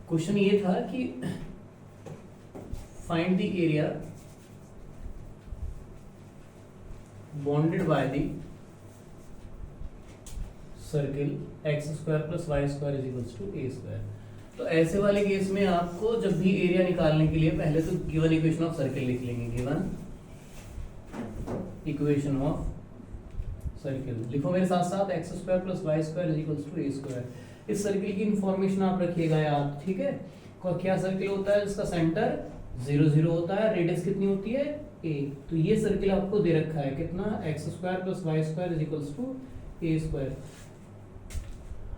Question ये था कि find the area bounded by the circle x square plus y square is equals to a square. तो ऐसे वाले केस में आपको जब भी एरिया निकालने के लिए पहले तो गिवन इक्वेशन ऑफ सर्किल लिख लेंगे। गिवन इक्वेशन ऑफ सर्किल लिखो मेरे साथ साथ, x square plus y square is equals to a square. इस सर्किल की इंफॉर्मेशन आप रखिएगा याद, ठीक है। क्या सर्किल होता है जिसका सेंटर 0 0 होता है, रेडियस कितनी होती है a। तो ये सर्किल आपको दे रखा है कितना, x square plus y square is equals to a square.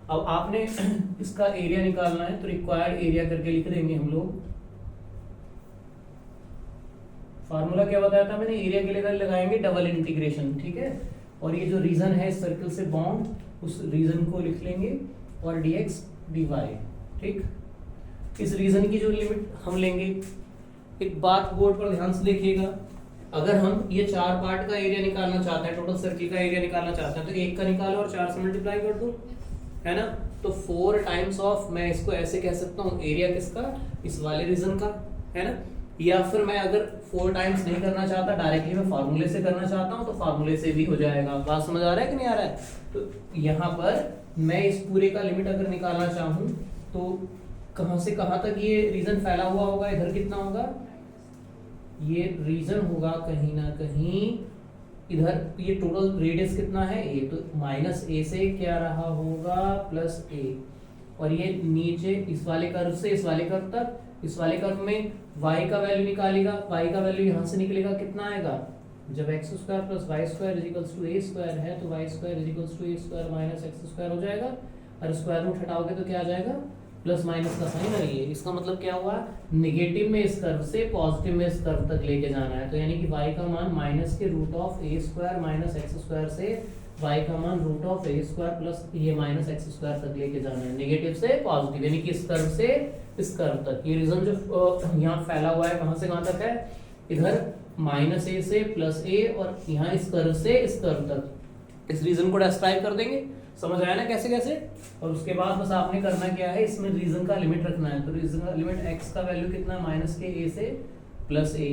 अब आपने इसका एरिया निकालना है तो रिक्वायर्ड एरिया करके लिख देंगे हम लोग। फार्मूला क्या बताया था मैंने, एरिया के लिए लगाएंगे डबल इंटीग्रेशन, ठीक है। और ये जो रीजन है इस सर्किल से बाउंड, उस रीजन को लिख लेंगे और dx dy, ठीक। इस रीजन की जो लिमिट हम लेंगे, एक बात बोर्ड पर ध्यान से देखिएगा, अगर हम ये 4 पार्ट का एरिया निकालना चाहते हैं, टोटल सर्किल का एरिया निकालना चाहते हैं, तो 1 का निकालो और 4 से मल्टीप्लाई कर दो, है ना। तो 4 टाइम्स ऑफ, मैं इसको ऐसे कह सकता हूँ, एरिया किसका, इस वाले रीजन का, है ना। या फिर मैं अगर 4 टाइम्स नहीं करना चाहता, डायरेक्टली मैं फार्मूले से करना चाहता हूँ, तो फार्मूले से भी हो जाएगा। बात समझ आ रहा है कि नहीं आ रहा है। तो यहाँ पर मैं इस पूरे का लिमिट अगर निकालना चाहूँ तो कहाँ से कहाँ तक ये रीजन फैला हुआ होगा, इधर कितना होगा, ये रीजन होगा कहीं ना कहीं इधर। ये टोटल रेडियस कितना है a, तो माइनस a से क्या रहा होगा प्लस a, और ये नीचे इस वाले कर्व से इस वाले कर्व तक, इस वाले कर्व में y का वैल्यू निकालेगा, y का वैल्यू यहाँ से निकलेगा कितना आएगा, जब x square plus y square is equals to a square है तो y square is equals to a square minus x square हो जाएगा। और स्क्वायर रूट हटाओगे तो क्या आ जाएगा, प्लस माइनस का साइन है। इसका मतलब क्या हुआ, नेगेटिव में इस कर्व से पॉजिटिव में इस कर्व तक लेके जाना है। तो यानी कि y का मान माइनस के root of a square minus x square से y का मान root of a square plus ये माइनस एक्स स्क्वायर तक लेके जाना है, नेगेटिव से पॉजिटिव, यानी कि इस कर्व से इस कर्व तक। ये रीजन जो यहाँ फैला हुआ है कहाँ से कहाँ तक है, इधर माइनस ए से प्लस ए, और यहाँ इस कर्व से इस कर्व तक। इस रीजन को डिस्क्राइब कर देंगे, समझ आया ना कैसे कैसे। और उसके बाद बस आपने करना क्या है, इसमें रीजन का लिमिट रखना है। तो रीजन का लिमिट x का वैल्यू कितना है, माइनस के a से प्लस a,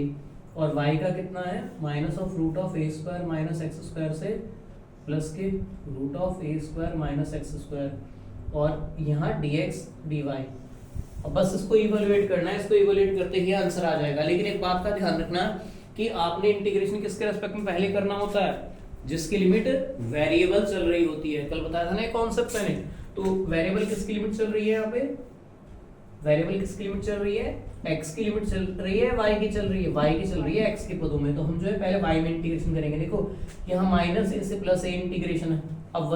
और y का कितना है, minus of root of a square minus x square से प्लस के root of a square minus x square, और यहाँ dx dy। अब बस इसको इवैल्यूएट करना है, इसको इवैल्यूएट करते ही आंसर आ जाएगा। लेकिन एक बात का ध्यान रखना कि आपने इंटीग्रेशन किसके रेस्पेक्ट में पहले करना होता है, जिसकी लिमिट वेरिएबल चल रही होती है। कल बताया था ना कॉन्सेप्ट मैंने। तो वेरिएबल किसकी लिमिट चल रही है, यहाँ पे वेरिएबल किसकी लिमिट चल रही है, x की लिमिट चल रही है, y की चल रही है, y की चल रही है x के पदों में। तो हम जो है पहले y में इंटीग्रेशन करेंगे। देखो यहाँ माइनस a से प्लस a इंटीग्रेशन है। अब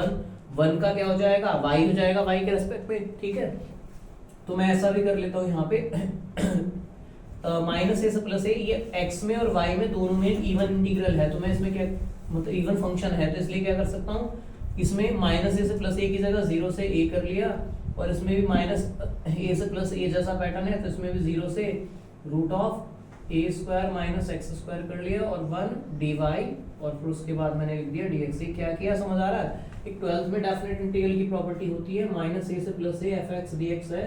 1 का क्या हो जाएगा, y हो जाएगा y के रेस्पेक्ट में, ठीक है। तो मैं ऐसा भी कर लेता हूँ यहाँ पे माइनस a से प्लस a, ये x में और y में दोनों में इवन इंटीग्रल है। तो मैं इसमें क्या, मतलब इवन फंक्शन है, तो इसलिए क्या कर सकता हूँ, इसमें माइनस ए से प्लस ए की जगह 0 से a कर लिया, और इसमें भी माइनस ए से प्लस ए जैसा पैटर्न है, तो इसमें भी 0 से root of a square minus x square कर लिया, और 1 dy, और फिर उसके बाद मैंने लिख दिया dx। ये क्या किया, समझ आ रहा है। एक 12th में डेफिनेट इंटीग्रल की प्रॉपर्टी होती है, माइनस ए से plus A F x D x है,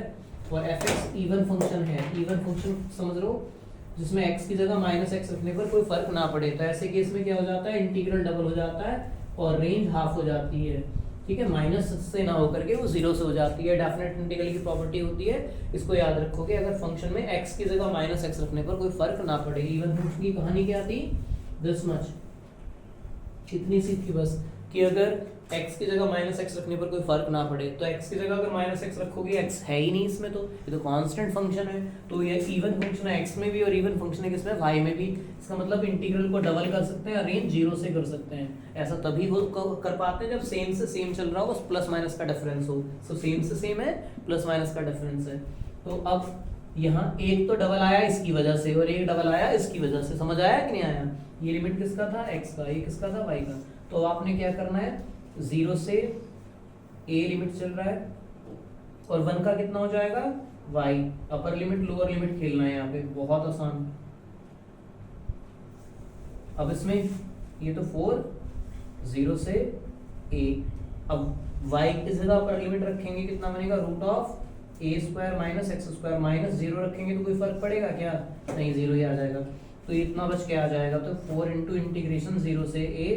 और एफ एक्स इवन फंक्शन है। इवन फंक्शन समझ लो जिसमें x की जगह माइनस एक्स रखने पर कोई फर्क ना पड़े। तो ऐसे केस में क्या हो जाता है, इंटीग्रल डबल हो जाता है और रेंज हाफ हो जाती है, ठीक है। माइनस से ना होकर के वो 0 से हो जाती है। डेफिनेट इंटीग्रल की प्रॉपर्टी होती है, इसको याद रखोगे। अगर फंक्शन में x की जगह माइनस एक्स रखने पर कोई फर्क ना पड़े। इवन फंक्शन की कहानी क्या थी, दिस मच, इतनी सी थी बस, कि अगर x की जगह माइनस एक्स रखने पर कोई फर्क ना पड़े। तो x की जगह अगर माइनस एक्स रखोगे, x है ही नहीं इसमें, तो ये तो कांस्टेंट फंक्शन है। तो ये इवन फंक्शन है x में भी, और इवन फंक्शन है किसमें, y में भी। इसका मतलब इंटीग्रल को डबल कर सकते हैं, रेंज 0 से कर सकते हैं। ऐसा तभी वो कर पाते हैं जब सेम से सेम चल रहा हो, बस प्लस माइनस का डिफरेंस हो। सो सेम से सेम है, प्लस माइनस का डिफरेंस है। तो अब यहाँ एक तो डबल आया इसकी वजह से, और एक डबल आया इसकी वजह से। समझ आया कि नहीं आया। ये लिमिट किसका था, x का, ये किसका था, y का। तो आपने क्या करना है, 0 से a लिमिट चल रहा है, और 1 का कितना हो जाएगा, y। Upper limit lower limit खेलना है यहाँ पे, बहुत आसान। अब इसमें ये तो 4, 0 से a, अब y की जगह अपर लिमिट रखेंगे, कितना बनेगा, root of a square minus x square minus 0 रखेंगे तो कोई फर्क पड़ेगा क्या? नहीं, 0 ही आ जाएगा। तो इतना बच के आ जाएगा, तो 4 इंटू इंटीग्रेशन 0 से a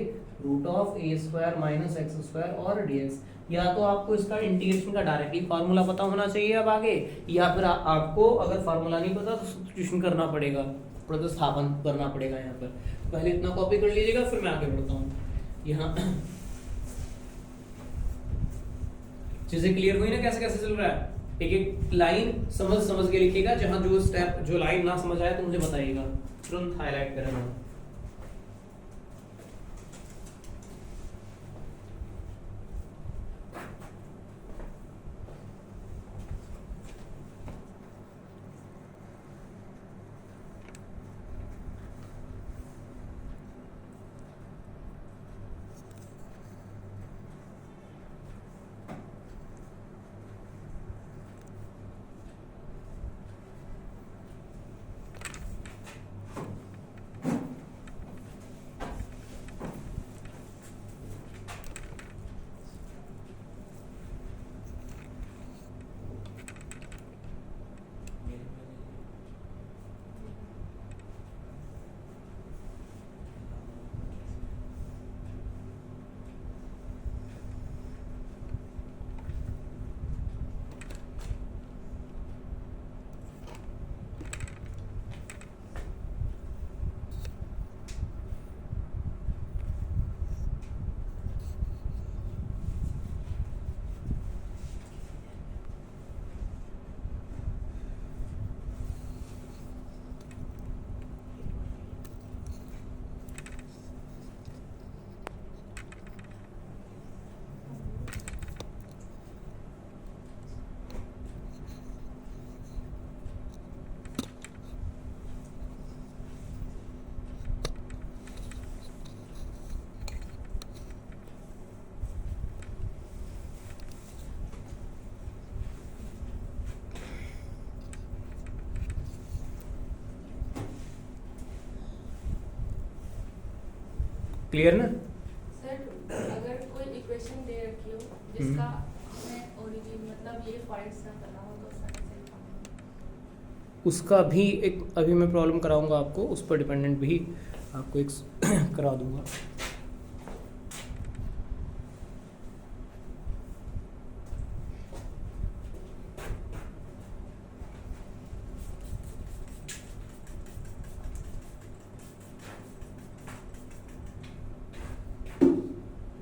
root of a square minus x square और dx। या तो आपको इसका इंटीग्रेशन का डायरेक्टली फार्मूला पता होना चाहिए अब आगे, या फिर आपको अगर फार्मूला नहीं पता तो सब्स्टिट्यूशन करना पड़ेगा, प्रतिस्थापन करना पड़ेगा यहाँ पर। पहले इतना कॉपी कर लीजिएगा, फिर मैं आगे बढ़ता हूँ। यहाँ चीजें क्लियर हुई ना कैसे कैसे चल रहा है? एक एक लाइन समझ समझ के लिखिएगा, जहां जो स्टेप जो लाइन ना समझ आए तो मुझे बताइएगा, तुरंत हाईलाइट करेंगे। क्लियर ना? सर अगर कोई इक्वेशन दे रखी हो जिसका हमें ओरिजिन मतलब ये फाइंड ना करना हो तो उसका कैसे निकालेंगे? उसका भी एक अभी मैं प्रॉब्लम कराऊंगा आपको, उस पर डिपेंडेंट भी आपको एक करा दूंगा।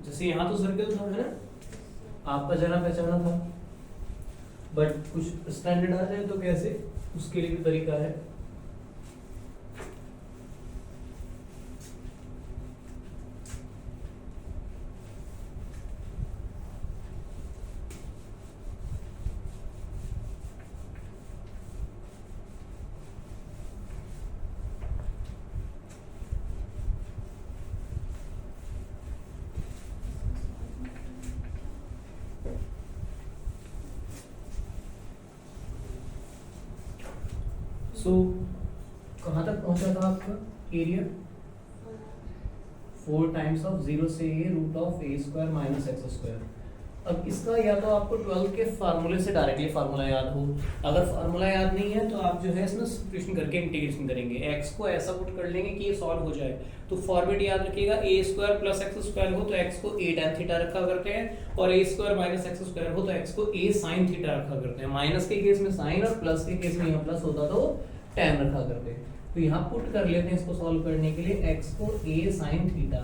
जैसे यहाँ तो सर्कल था, है ना, आपका जाना पहचाना था, बट कुछ स्टैंडर्ड आ जाए तो कैसे, उसके लिए भी तरीका है। सो कहाँ तक पहुंचा था आपका एरिया? 4 टाइम्स ऑफ 0 से a root of a square minus x square. अब इसका या तो आपको 12 के फार्मूले से डायरेक्टली फार्मूला याद हो, अगर फार्मूला याद नहीं है तो आप जो है इसमें सब्स्टिट्यूशन करके इंटीग्रेशन करेंगे, x को ऐसा पुट कर लेंगे कि ये सॉल्व हो जाए। तो फॉर्मेट याद रखिएगा, ए स्क्वायर प्लस एक्स स्क्वायर हो तो x को a tan थीटा रखा करते हैं, और ए स्क्वायर माइनस एक्स स्क्वायर हो तो x को a sin थीटा रखा करते हैं। माइनस के केस में साइन और प्लस के केस में यहाँ प्लस होता तो tan रखा करते हैं। तो यहाँ पुट कर लेते हैं इसको सॉल्व करने के लिए, x को a sin थीटा।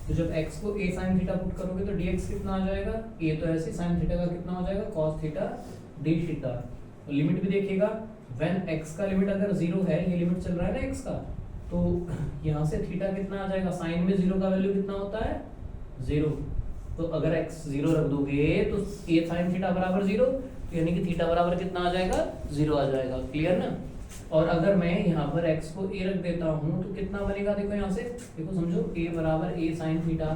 तो जब x को a sin थीटा पुट करोगे तो dx कितना आ जाएगा? a तो ऐसे sin थीटा का कितना हो जाएगा? cos theta d theta. तो लिमिट भी देखिएगा, व्हेन x का लिमिट अगर 0 है, ये लिमिट चल रहा है ना x का, तो यहाँ से थीटा कितना आ जाएगा? साइन में 0 का वैल्यू कितना होता है? 0। तो अगर x 0 रख दोगे तो a sin थीटा बराबर 0, तो यानी कि थीटा बराबर कितना आ जाएगा? 0 आ जाएगा। क्लियर ना? और अगर मैं यहाँ पर x को a रख देता हूँ तो कितना बनेगा? देखो यहाँ से, देखो समझो, a बराबर a sin थीटा